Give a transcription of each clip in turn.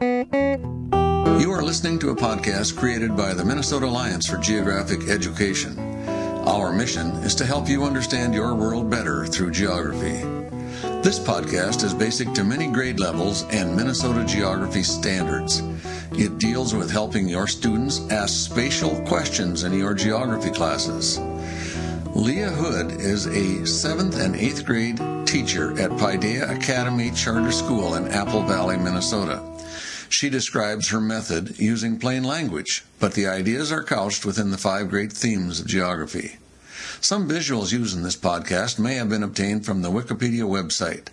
You are listening to a podcast created by the Minnesota Alliance for Geographic Education. Our mission is to help you understand your world better through geography. This podcast is basic to many grade levels and Minnesota geography standards. It deals with helping your students ask spatial questions in your geography classes. Leah Hood is a 7th and 8th grade teacher at Paideia Academy Charter School in Apple Valley, Minnesota. She describes her method using plain language, but the ideas are couched within the 5 great themes of geography. Some visuals used in this podcast may have been obtained from the Wikipedia website.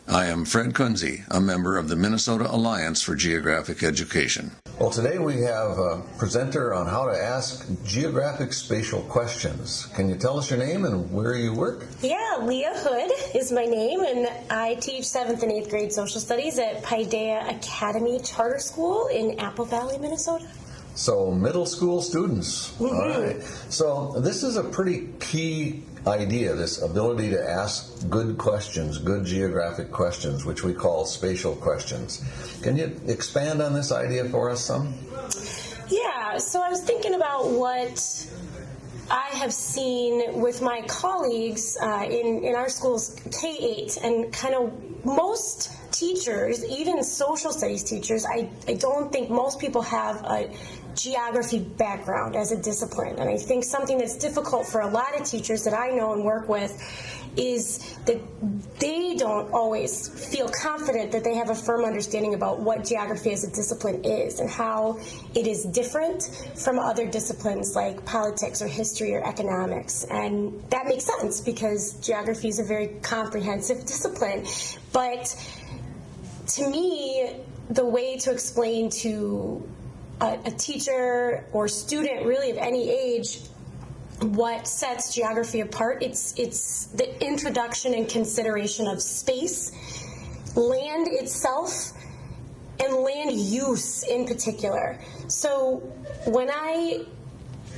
I am Fred Kunze, a member of the Minnesota Alliance for Geographic Education. Well, today we have a presenter on how to ask geographic spatial questions. Can you tell us your name and where you work? Yeah, Leah Hood is my name, and I teach 7th and 8th grade social studies at Paideia Academy Charter School in Apple Valley, Minnesota. So middle school students. Mm-hmm. All right. So this is a pretty key idea, this ability to ask good questions, good geographic questions, which we call spatial questions. Can you expand on this idea for us some? Yeah, so I was thinking about what I have seen with my colleagues in our school's K-8, and kind of most teachers, even social studies teachers, I don't think most people have a geography background as a discipline. And I think something that's difficult for a lot of teachers that I know and work with is that they don't always feel confident that they have a firm understanding about what geography as a discipline is and how it is different from other disciplines like politics or history or economics. And that makes sense because geography is a very comprehensive discipline. But to me, the way to explain to a teacher or student really of any age what sets geography apart, it's the introduction and consideration of space, land itself, and land use in particular. So when I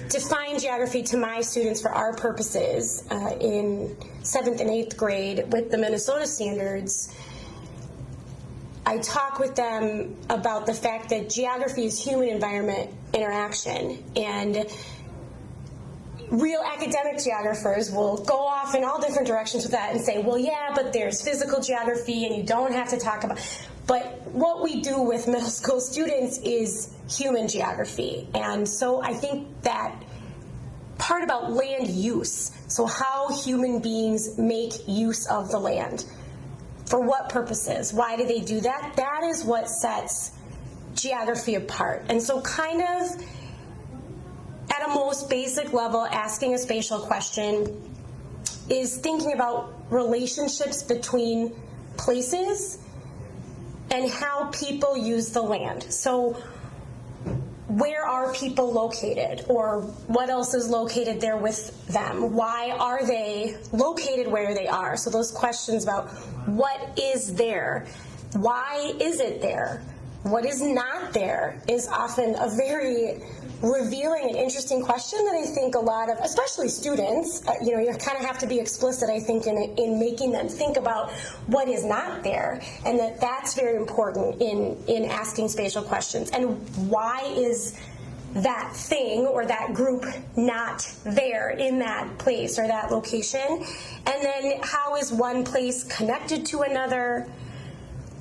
define geography to my students for our purposes in 7th and 8th grade with the Minnesota standards, I talk with them about the fact that geography is human-environment interaction, and real academic geographers will go off in all different directions with that and say, well, yeah, but there's physical geography and you don't have to talk about. But what we do with middle school students is human geography. And so I think that part about land use, so how human beings make use of the land. For what purposes? Why do they do that? That is what sets geography apart. And so kind of at a most basic level, asking a spatial question is thinking about relationships between places and how people use the land. So where are people located, or what else is located there with them? Why are they located where they are? So those questions about what is there, why is it there, what is not there is often a very revealing and interesting question that I think a lot of, especially students, you kind of have to be explicit, I think, in making them think about what is not there, and that's very important in asking spatial questions. And why is that thing or that group not there in that place or that location? And then how is one place connected to another?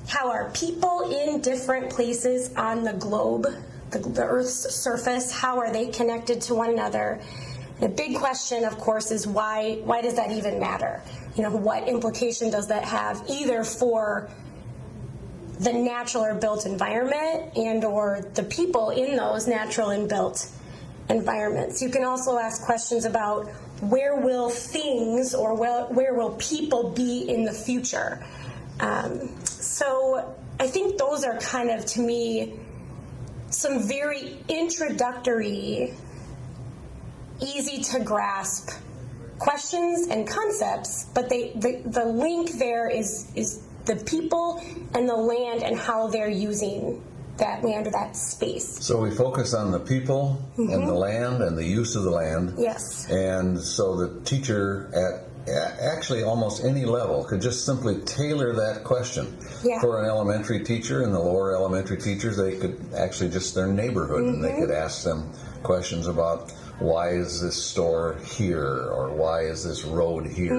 How are people in different places on the globe, the Earth's surface, how are they connected to one another? The big question, of course, is why does that even matter? What implication does that have either for the natural or built environment and or the people in those natural and built environments? You can also ask questions about where will things or where will people be in the future? So I think those are kind of, to me, some very introductory, easy to grasp questions and concepts, but the link there is the people and the land and how they're using that land or that space. So we focus on the people and the land and the use of the land. Yes. And so the teacher at actually almost any level could just simply tailor that question. Yeah. For an elementary teacher and the lower elementary teachers, they could actually just their neighborhood, and they could ask them questions about why is this store here, or why is this road here,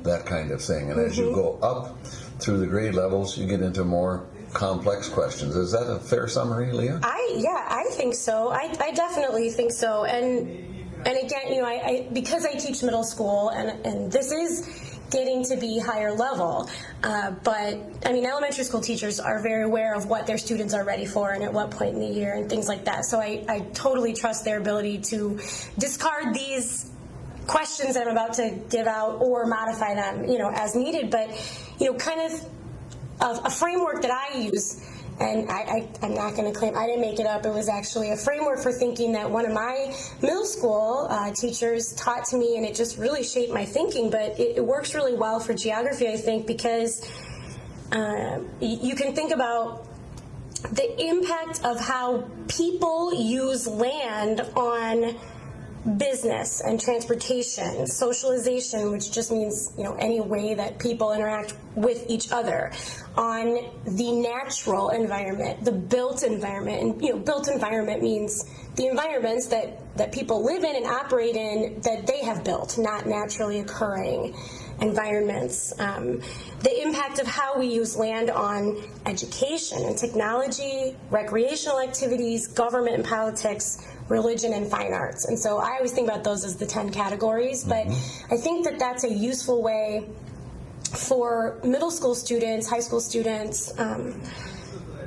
that kind of thing. And as you go up through the grade levels, you get into more complex questions. Is that a fair summary, Leah? I think so. I definitely think so. And again, I because I teach middle school, and this is getting to be higher level, but I mean, elementary school teachers are very aware of what their students are ready for and at what point in the year and things like that. So I totally trust their ability to discard these questions that I'm about to give out or modify them, as needed. But, kind of a framework that I use, and I'm not going to claim I didn't make it up. It was actually a framework for thinking that one of my middle school teachers taught to me, and it just really shaped my thinking. But it works really well for geography, I think, because you can think about the impact of how people use land on business and transportation, socialization, which just means any way that people interact with each other, on the natural environment, the built environment. And built environment means the environments that people live in and operate in that they have built, not naturally occurring environments. The impact of how we use land on education and technology, recreational activities, government and politics, religion and fine arts. And so I always think about those as the 10 categories, but I think that that's a useful way for middle school students, high school students,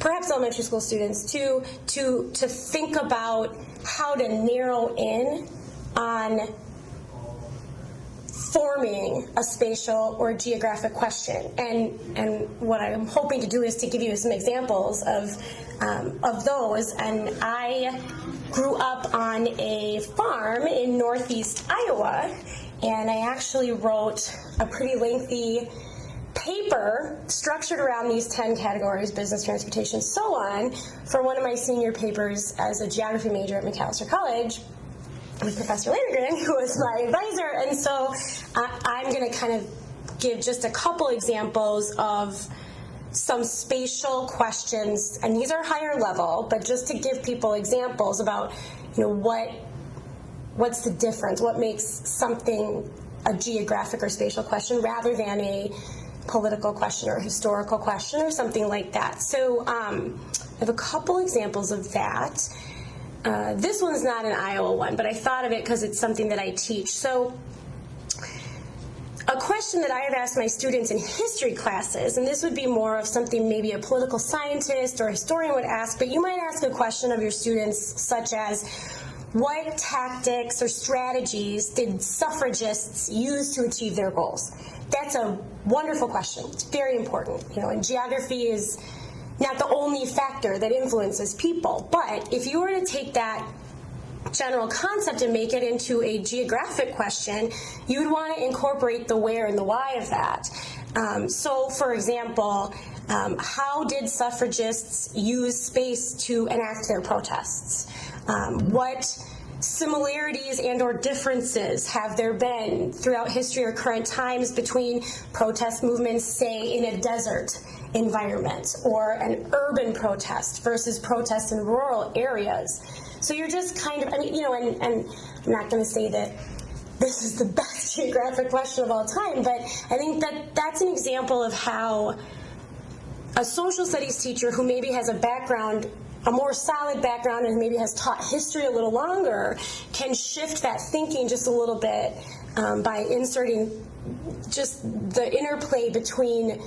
perhaps elementary school students to think about how to narrow in on forming a spatial or geographic question. And what I'm hoping to do is to give you some examples of those. And I grew up on a farm in northeast Iowa, and I actually wrote a pretty lengthy paper structured around these 10 categories: business, transportation, so on, for one of my senior papers as a geography major at McAllister College with Professor Landgren, who was my advisor. And so I'm going to kind of give just a couple examples of some spatial questions, and these are higher level, but just to give people examples about what's the difference, what makes something a geographic or spatial question rather than a political question or a historical question or something like that. So I have a couple examples of that. This one's not an Iowa one, but I thought of it because it's something that I teach. So a question that I have asked my students in history classes, and this would be more of something maybe a political scientist or a historian would ask, but you might ask a question of your students such as, what tactics or strategies did suffragists use to achieve their goals? That's a wonderful question. It's very important. And geography is not the only factor that influences people, but if you were to take that general concept and make it into a geographic question, you'd want to incorporate the where and the why of that. So, for example, how did suffragists use space to enact their protests? What similarities and or differences have there been throughout history or current times between protest movements, say, in a desert environment or an urban protest versus protests in rural areas? So you're just kind of, and I'm not going to say that this is the best geographic question of all time, but I think that that's an example of how a social studies teacher who maybe has a more solid background and maybe has taught history a little longer can shift that thinking just a little bit by inserting just the interplay between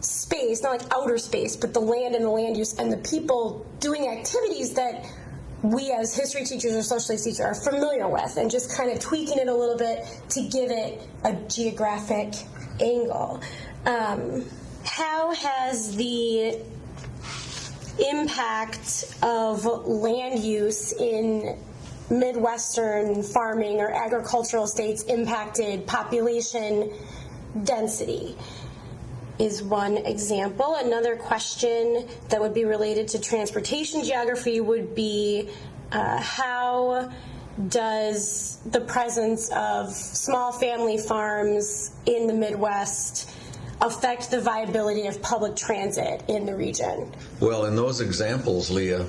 space, not like outer space, but the land and the land use and the people doing activities that we as history teachers or social studies teachers are familiar with, and just kind of tweaking it a little bit to give it a geographic angle. How has the impact of land use in Midwestern farming or agricultural states impacted population density? Is one example. Another question that would be related to transportation geography would be how does the presence of small family farms in the Midwest affect the viability of public transit in the region? Well, in those examples, Leah,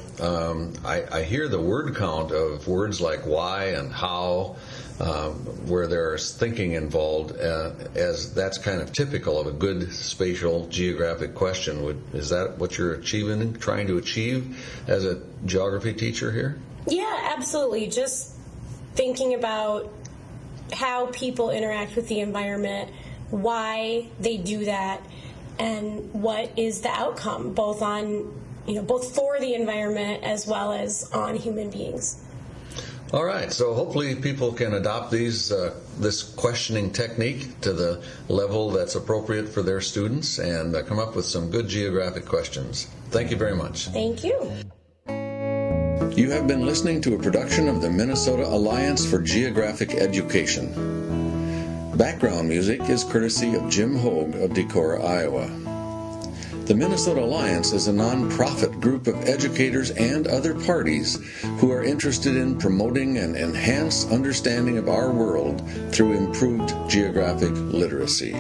I hear the word count of words like why and how, where there's thinking involved, as that's kind of typical of a good spatial geographic question. Is that what you're trying to achieve as a geography teacher here? Yeah, absolutely. Just thinking about how people interact with the environment, why they do that, and what is the outcome, both for the environment as well as on human beings. All right, so hopefully people can adopt this questioning technique to the level that's appropriate for their students and come up with some good geographic questions. Thank you very much. Thank you. You have been listening to a production of the Minnesota Alliance for Geographic Education. Background music is courtesy of Jim Hogue of Decorah, Iowa. The Minnesota Alliance is a non-profit group of educators and other parties who are interested in promoting an enhanced understanding of our world through improved geographic literacy.